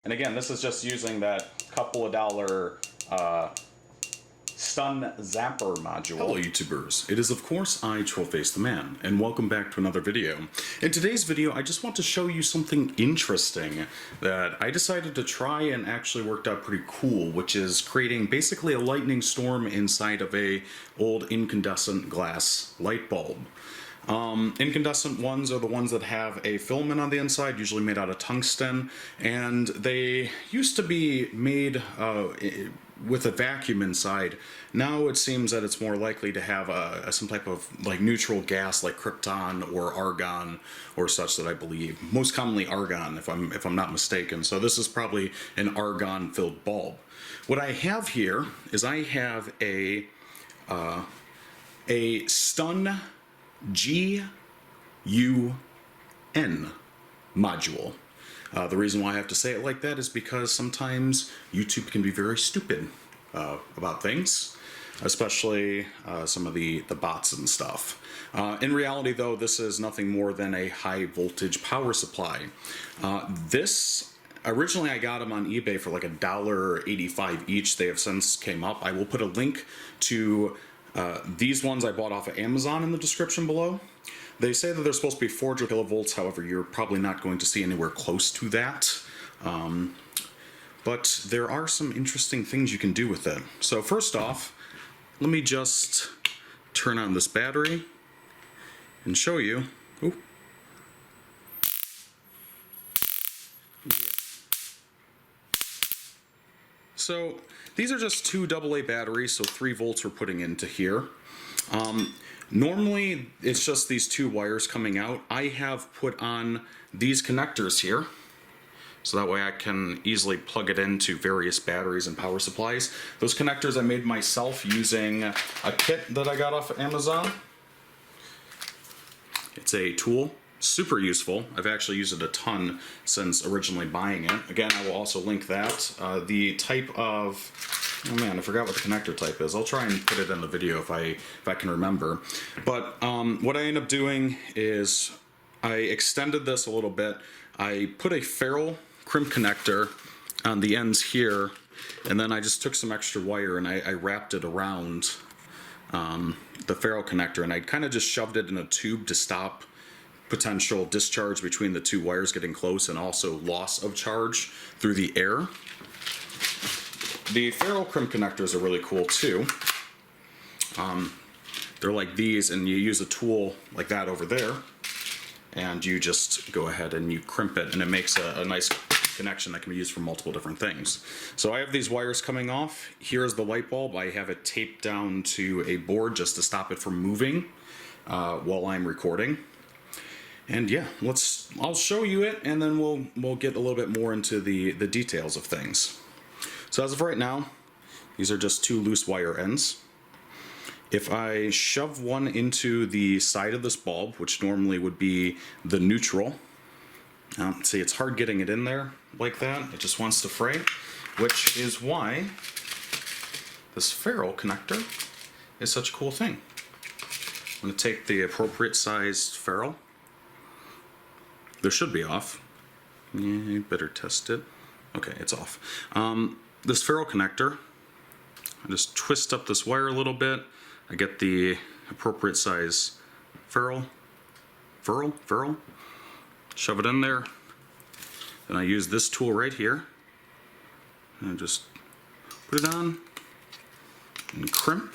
And again, this is just using that couple of dollar stun zapper module. Hello YouTubers, it is of course I, Trollface the Man, and welcome back to another video. In today's video I just want to show you something interesting that I decided to try and actually worked out pretty cool, which is creating basically a lightning storm inside of a old incandescent glass light bulb. Incandescent ones are the ones that have a filament on the inside, usually made out of tungsten, and they used to be made with a vacuum inside. Now it seems that it's more likely to have some type of like neutral gas like krypton or argon or such, that I believe. Most commonly argon, if I'm not mistaken. So this is probably an argon filled bulb. What I have here is I have a stun GUN module. The reason why I have to say it like that is because sometimes YouTube can be very stupid about things, especially some of the bots and stuff. In reality though, this is nothing more than a high voltage power supply. Originally I got them on eBay for like $1.85 each. They have since came up. I will put a link to these ones I bought off of Amazon in the description below. They say that they're supposed to be 400 kilovolts, however you're probably not going to see anywhere close to that. But there are some interesting things you can do with it. So first off, let me just turn on this battery and show you. Ooh. So these are just two AA batteries, so 3 volts we're putting into here. Normally it's just these two wires coming out. I have put on these connectors here, so that way I can easily plug it into various batteries and power supplies. Those connectors I made myself using a kit that I got off of Amazon. It's a tool. Super useful. I've actually used it a ton since originally buying it. Again, I will also link that. The type of, oh man, I forgot what the connector type is. I'll try and put it in the video if I can remember. But what I ended up doing is I extended this a little bit. I put a ferrule crimp connector on the ends here, and then I just took some extra wire and I wrapped it around the ferrule connector, and I kind of just shoved it in a tube to stop potential discharge between the two wires getting close, and also loss of charge through the air. The ferrule crimp connectors are really cool too. They're like these, and you use a tool like that over there, and you just go ahead and you crimp it, and it makes a nice connection that can be used for multiple different things. So I have these wires coming off. Here's the light bulb. I have it taped down to a board just to stop it from moving while I'm recording. And yeah, I'll show you it, and then we'll get a little bit more into the details of things. So as of right now, these are just two loose wire ends. If I shove one into the side of this bulb, which normally would be the neutral, see, it's hard getting it in there like that. It just wants to fray, which is why this ferrule connector is such a cool thing. I'm going to take the appropriate sized ferrule. This should be off. Yeah, you better test it. Okay, it's off. This ferrule connector, I just twist up this wire a little bit. I get the appropriate size ferrule, shove it in there. Then I use this tool right here and just put it on and crimp.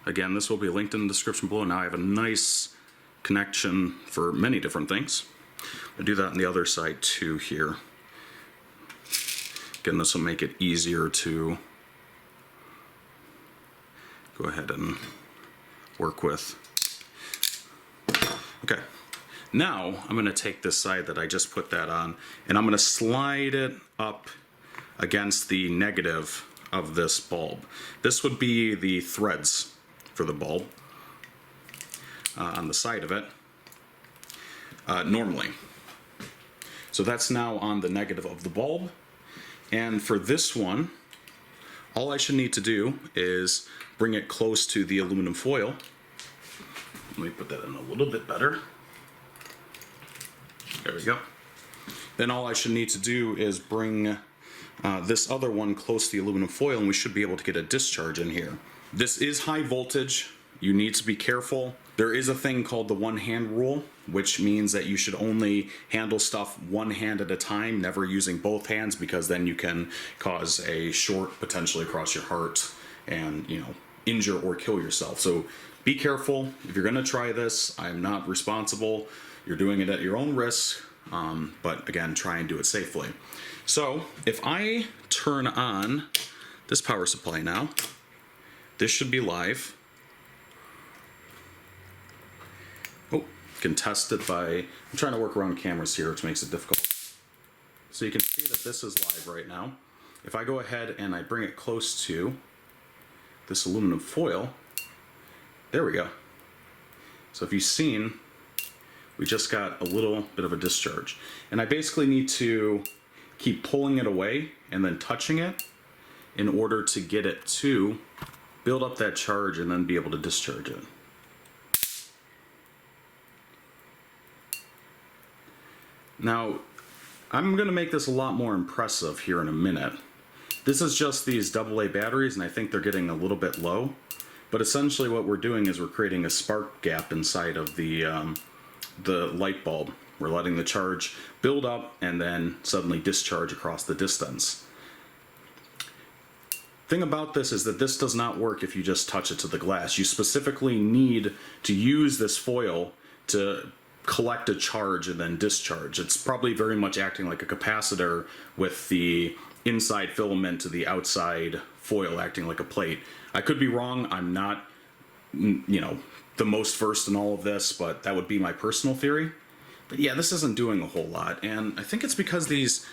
Again, this will be linked in the description below. Now I have a nice connection for many different things. I do that on the other side too here. Again, this will make it easier to go ahead and work with. Okay, now I'm going to take this side that I just put that on, and I'm going to slide it up against the negative of this bulb. This would be the threads for the bulb on the side of it normally. So that's now on the negative of the bulb. And for this one, all I should need to do is bring it close to the aluminum foil. Let me put that in a little bit better. There we go. then all I should need to do is bring this other one close to the aluminum foil, and we should be able to get a discharge in here. This is high voltage. You need to be careful. There is a thing called the one-hand rule, which means that you should only handle stuff one hand at a time, never using both hands, because then you can cause a short potentially across your heart and, you know, injure or kill yourself. So be careful. If you're going to try this, I'm not responsible. You're doing it at your own risk, but again, try and do it safely. So if I turn on this power supply now, this should be live. Oh, can test it by, I'm trying to work around cameras here, which makes it difficult. So you can see that this is live right now. If I go ahead and I bring it close to this aluminum foil, there we go. So if you've seen, we just got a little bit of a discharge. And I basically need to keep pulling it away and then touching it in order to get it to build up that charge and then be able to discharge it. Now, I'm going to make this a lot more impressive here in a minute. This is just these AA batteries, and I think they're getting a little bit low. But essentially what we're doing is we're creating a spark gap inside of the light bulb. We're letting the charge build up and then suddenly discharge across the distance. Thing about this is that this does not work if you just touch it to the glass. You specifically need to use this foil to collect a charge and then discharge. It's probably very much acting like a capacitor with the inside filament to the outside foil acting like a plate. I could be wrong. I'm not, you know, the most versed in all of this, but that would be my personal theory. But yeah, this isn't doing a whole lot, and I think it's because these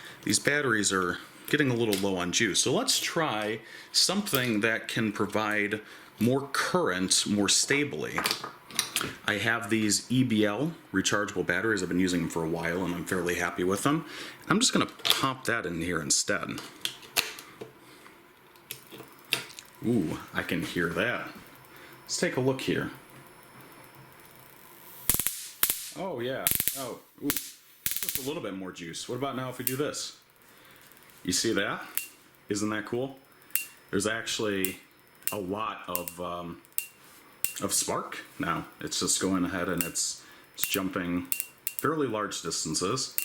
batteries are getting a little low on juice. So let's try something that can provide more current more stably. I have these EBL rechargeable batteries. I've been using them for a while and I'm fairly happy with them. I'm just going to pop that in here instead. Ooh, I can hear that. Let's take a look here. Oh yeah, oh, ooh, just a little bit more juice. What about now if we do this? You see that? Isn't that cool? There's actually a lot of spark now. It's just going ahead and it's jumping fairly large distances.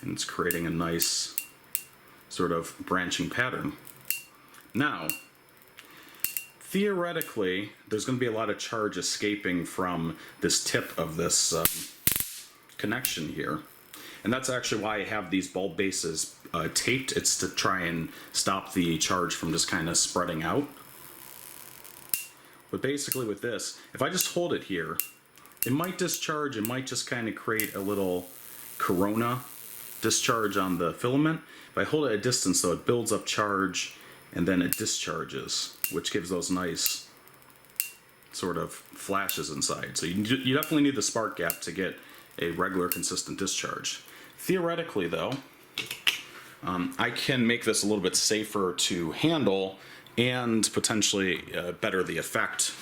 And it's creating a nice sort of branching pattern. Now, theoretically, there's going to be a lot of charge escaping from this tip of this connection here. And that's actually why I have these bulb bases taped. It's to try and stop the charge from just kind of spreading out. But basically with this, if I just hold it here, it might discharge, it might just kind of create a little corona discharge on the filament. If I hold it at a distance though, it builds up charge and then it discharges, which gives those nice sort of flashes inside. So you definitely need the spark gap to get a regular consistent discharge. Theoretically though, I can make this a little bit safer to handle and potentially better the effect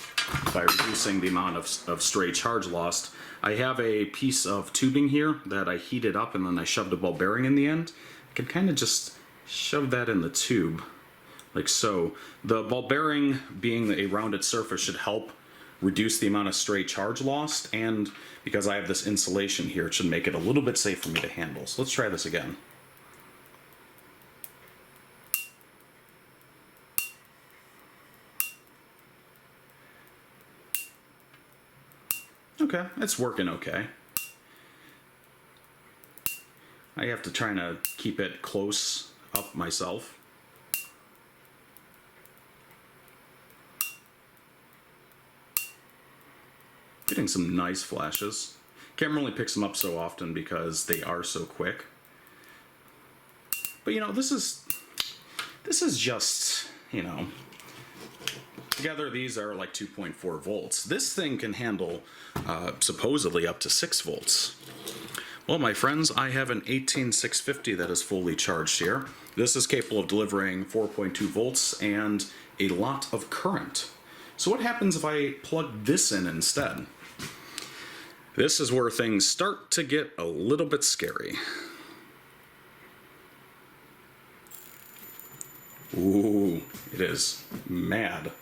by reducing the amount of stray charge lost. I have a piece of tubing here that I heated up and then I shoved a ball bearing in the end. I can kind of just shove that in the tube like so. The ball bearing being a rounded surface should help reduce the amount of stray charge lost, and because I have this insulation here, it should make it a little bit safe for me to handle. So let's try this again. Okay, it's working okay. I have to try to keep it close up myself. Getting some nice flashes. Camera only picks them up so often because they are so quick. But you know, this is just, you know, together these are like 2.4 volts. This thing can handle supposedly up to 6 volts. Well, my friends, I have an 18650 that is fully charged here. This is capable of delivering 4.2 volts and a lot of current. So what happens if I plug this in instead? This is where things start to get a little bit scary. Ooh, it is mad.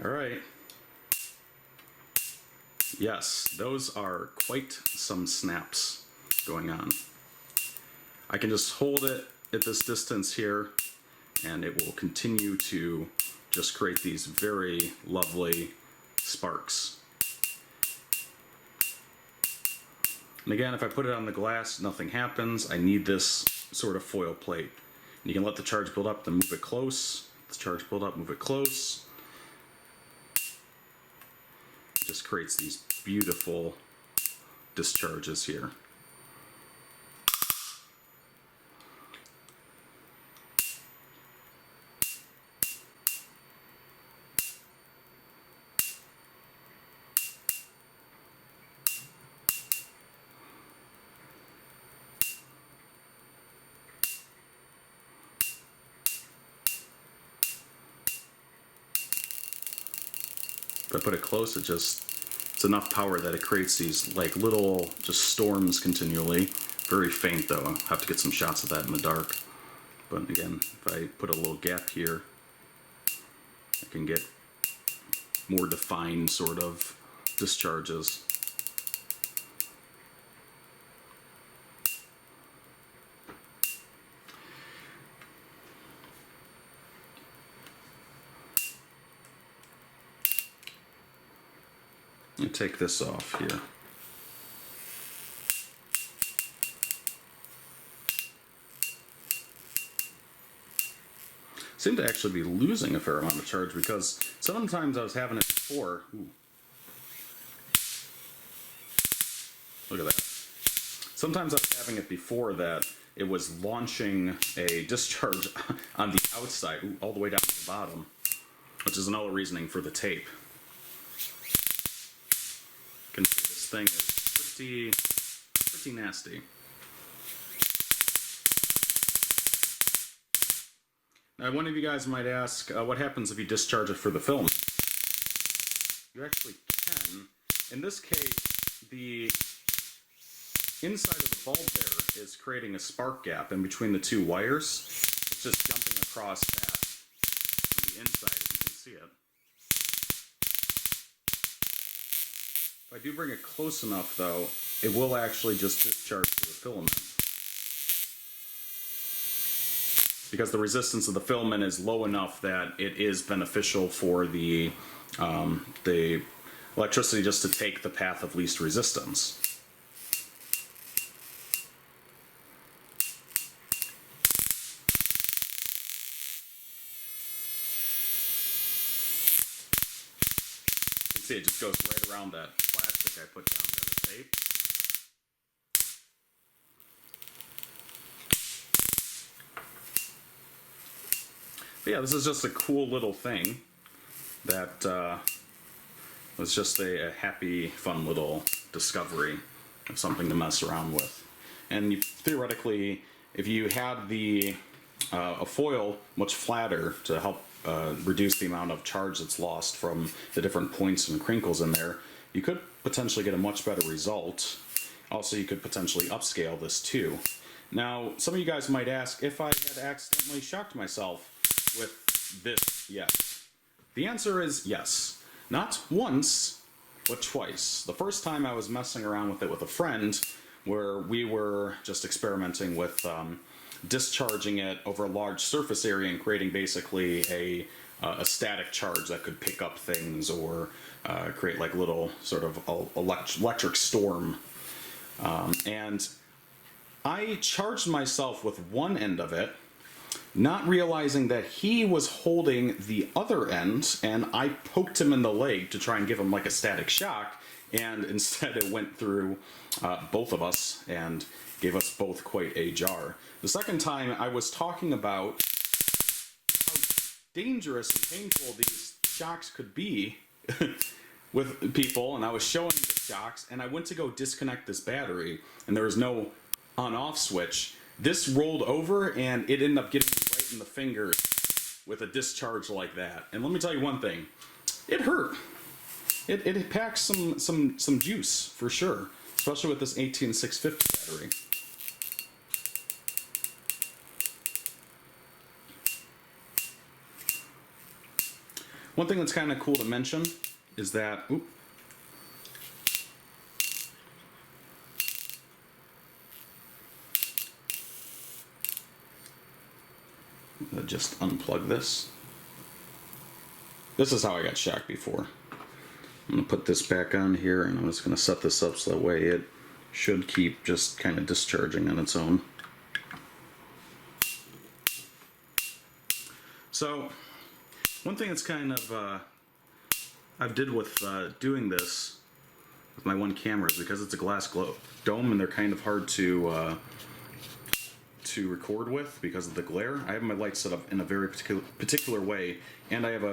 All right. Yes, those are quite some snaps going on. I can just hold it at this distance here, and it will continue to just create these very lovely sparks. And again, if I put it on the glass, nothing happens. I need this sort of foil plate. You can let the charge build up, then move it close. Let the charge build up, move it close. It just creates these beautiful discharges here. If I put it close, it's enough power that it creates these like little just storms continually. Very faint though. I'll have to get some shots of that in the dark. But again, if I put a little gap here, I can get more defined sort of discharges. Let me take this off here. Seem to actually be losing a fair amount of charge because sometimes I was having it before. Ooh. Look at that. Sometimes I was having it before that it was launching a discharge on the outside, all the way down to the bottom, which is another reasoning for the tape. You can see this thing is pretty nasty. Now, one of you guys might ask, what happens if you discharge it for the filament? You actually can. In this case, the inside of the bulb there is creating a spark gap in between the two wires. It's just jumping across that on the inside, if you can see it. If I do bring it close enough, though, it will actually just discharge to the filament. Because the resistance of the filament is low enough that it is beneficial for the electricity just to take the path of least resistance. You can see it just goes right around that plastic I put down there, the tape. But yeah, this is just a cool little thing that was just a happy, fun little discovery of something to mess around with. And theoretically, if you had a foil much flatter to help reduce the amount of charge that's lost from the different points and crinkles in there, you could potentially get a much better result. Also, you could potentially upscale this too. Now, some of you guys might ask if I had accidentally shocked myself with this yet. The answer is yes. Not once, but twice. The first time I was messing around with it with a friend, where we were just experimenting with discharging it over a large surface area and creating basically a static charge that could pick up things or create like little sort of electric storm. And I charged myself with one end of it, not realizing that he was holding the other end, and I poked him in the leg to try and give him like a static shock, and instead it went through both of us and gave us both quite a jar. The second time I was talking about how dangerous and painful these shocks could be with people, and I was showing the shocks, and I went to go disconnect this battery, and there was no on-off switch. This rolled over, and it ended up getting me right in the fingers with a discharge like that. And let me tell you one thing, it hurt. It packs some juice for sure, especially with this 18650 battery. One thing that's kind of cool to mention is that, just unplug this. This is how I got shocked before. I'm gonna put this back on here, and I'm just gonna set this up so that way it should keep just kind of discharging on its own. So, one thing that's kind of I've did with doing this with my one camera is because it's a glass dome and they're kind of hard to record with because of the glare. I have my light set up in a very particular way, and I have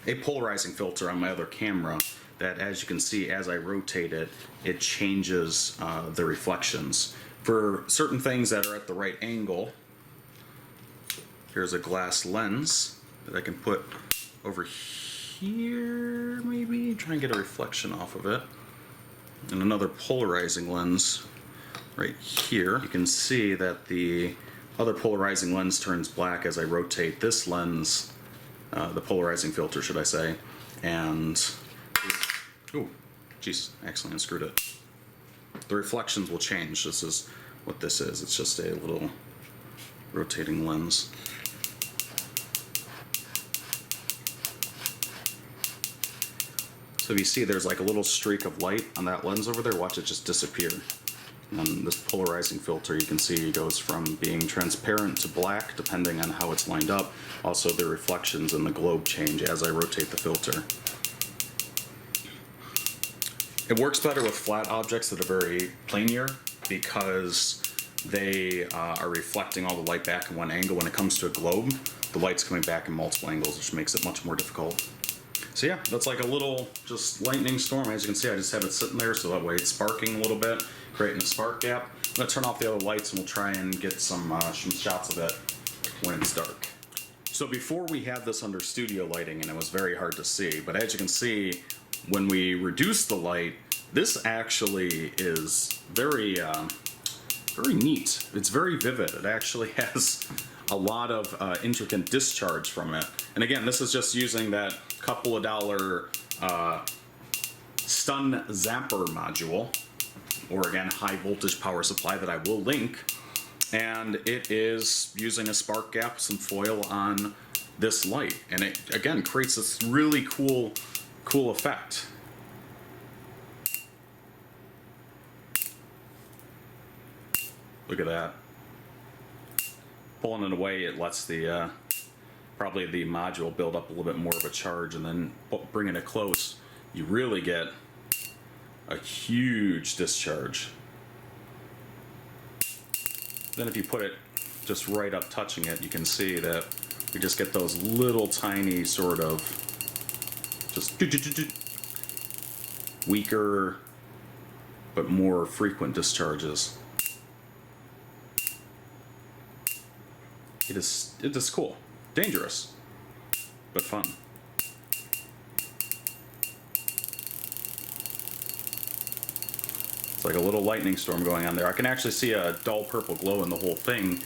a polarizing filter on my other camera that, as you can see, as I rotate it, it changes the reflections. For certain things that are at the right angle, here's a glass lens that I can put over here, maybe, try and get a reflection off of it. And another polarizing lens right here. You can see that the other polarizing lens turns black as I rotate this lens, the polarizing filter, should I say, and, oh, geez, I accidentally unscrewed it. The reflections will change. This is what this is. It's just a little rotating lens. So if you see there's like a little streak of light on that lens over there, watch it just disappear. And this polarizing filter, you can see, goes from being transparent to black depending on how it's lined up. Also, the reflections in the globe change as I rotate the filter. It works better with flat objects that are very planar because they are reflecting all the light back in one angle. When it comes to a globe, the light's coming back in multiple angles, which makes it much more difficult. So yeah, that's like a little just lightning storm. As you can see, I just have it sitting there so that way it's sparking a little bit, creating a spark gap. I'm gonna turn off the other lights and we'll try and get some shots of it when it's dark. So before we had this under studio lighting and it was very hard to see, but as you can see, when we reduce the light, this actually is very, very neat. It's very vivid. It actually has a lot of intricate discharge from it. And again, this is just using that couple of dollar stun zapper module, or again, high voltage power supply that I will link. And it is using a spark gap, some foil on this light. And it, again, creates this really cool effect. Look at that. Pulling it away, it lets the probably the module build up a little bit more of a charge, and then bringing it close, you really get a huge discharge. Then if you put it just right up touching it, you can see that we just get those little tiny sort of just weaker but more frequent discharges. It is cool. Dangerous, but fun. It's like a little lightning storm going on there. I can actually see a dull purple glow in the whole thing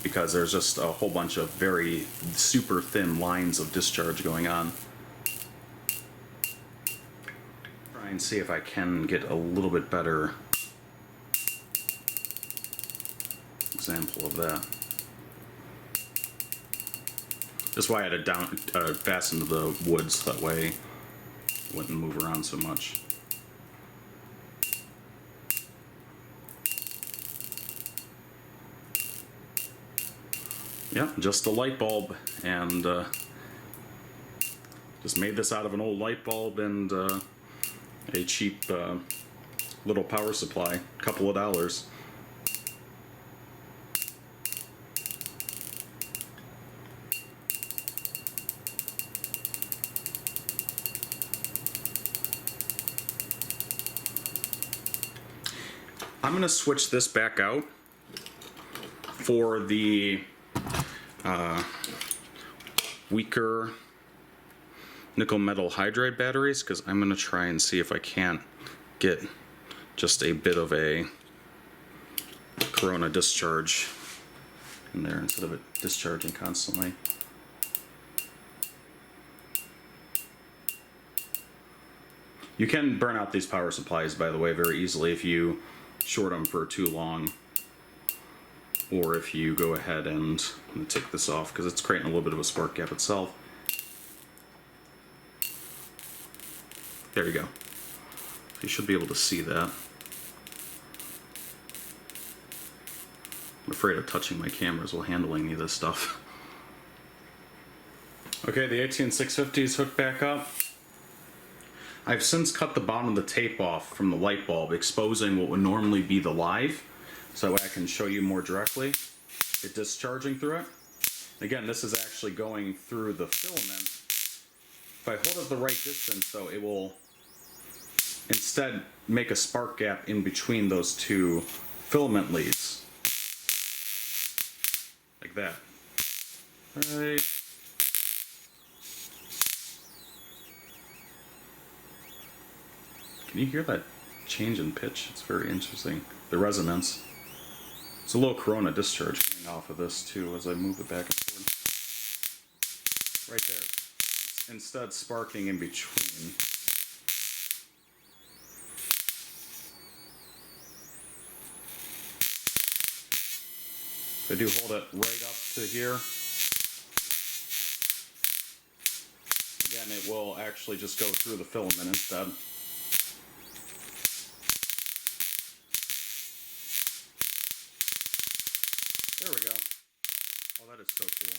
because there's just a whole bunch of very super thin lines of discharge going on. Try and see if I can get a little bit better example of that. That's why I had it fastened to the wood so that way it wouldn't move around so much. Yeah, just a light bulb, and just made this out of an old light bulb and a cheap little power supply, a couple of dollars. I'm going to switch this back out for the weaker nickel metal hydride batteries, because I'm going to try and see if I can't get just a bit of a corona discharge in there instead of it discharging constantly. You can burn out these power supplies, by the way, very easily if you short them for too long, or if you go ahead and I'm gonna take this off because it's creating a little bit of a spark gap itself. There you go. You should be able to see that. I'm afraid of touching my cameras while handling any of this stuff. Okay, the 18650 is hooked back up. I've since cut the bottom of the tape off from the light bulb, exposing what would normally be the live, so that way I can show you more directly it discharging through it. Again, this is actually going through the filament. If I hold it the right distance, though, it will instead make a spark gap in between those two filament leads. Like that. Right. Can you hear that change in pitch? It's very interesting. The resonance. It's a little corona discharge coming off of this too as I move it back and forth. Right there. It's instead sparking in between. If I do hold it right up to here, again, it will actually just go through the filament instead. There we go. Oh, that is so cool.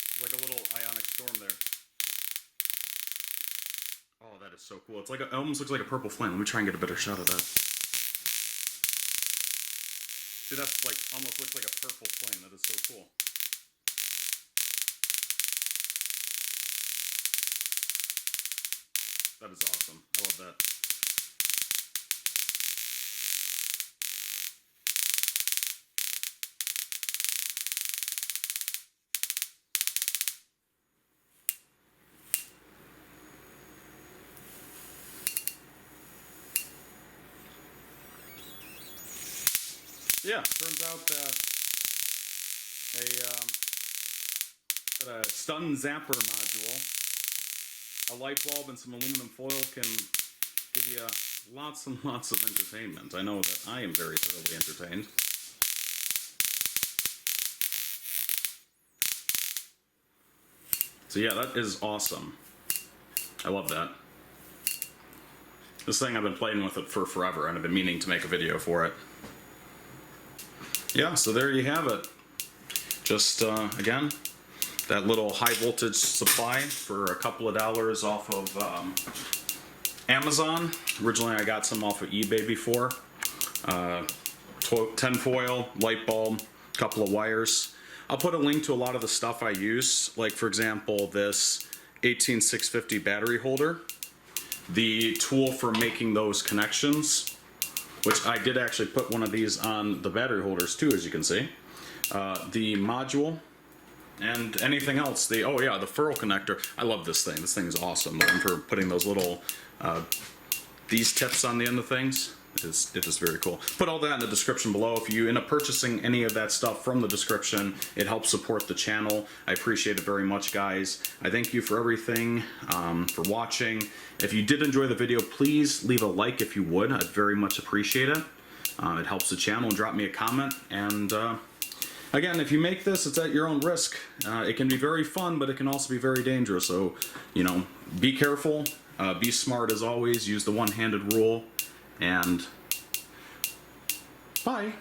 It's like a little ionic storm there. Oh, that is so cool. It's like it almost looks like a purple flame. Let me try and get a better shot of that. See, that's like almost looks like a purple flame. That is so cool. That is awesome. I love that. Yeah, turns out that a stun zapper module, a light bulb, and some aluminum foil can give you lots and lots of entertainment. I know that I am very thoroughly entertained. So yeah, that is awesome. I love that. This thing, I've been playing with it for forever, and I've been meaning to make a video for it. Yeah, so there you have it. Just, again, that little high voltage supply for a couple of dollars off of Amazon. Originally I got some off of eBay before. 10 foil, light bulb, couple of wires. I'll put a link to a lot of the stuff I use, like for example this 18650 battery holder, the tool for making those connections, which I did actually put one of these on the battery holders too, as you can see. The module, and anything else. The furl connector. I love this thing. This thing is awesome. And for putting those little, these tips on the end of things. It is very cool. Put all that in the description below. If you end up purchasing any of that stuff from the description, it helps support the channel. I appreciate it very much, guys. I thank you for everything, for watching. If you did enjoy the video, please leave a like if you would. I'd very much appreciate it. It helps the channel. Drop me a comment. And again, if you make this, it's at your own risk. It can be very fun, but it can also be very dangerous. So, you know, be careful. Be smart as always. Use the one-handed rule. And bye.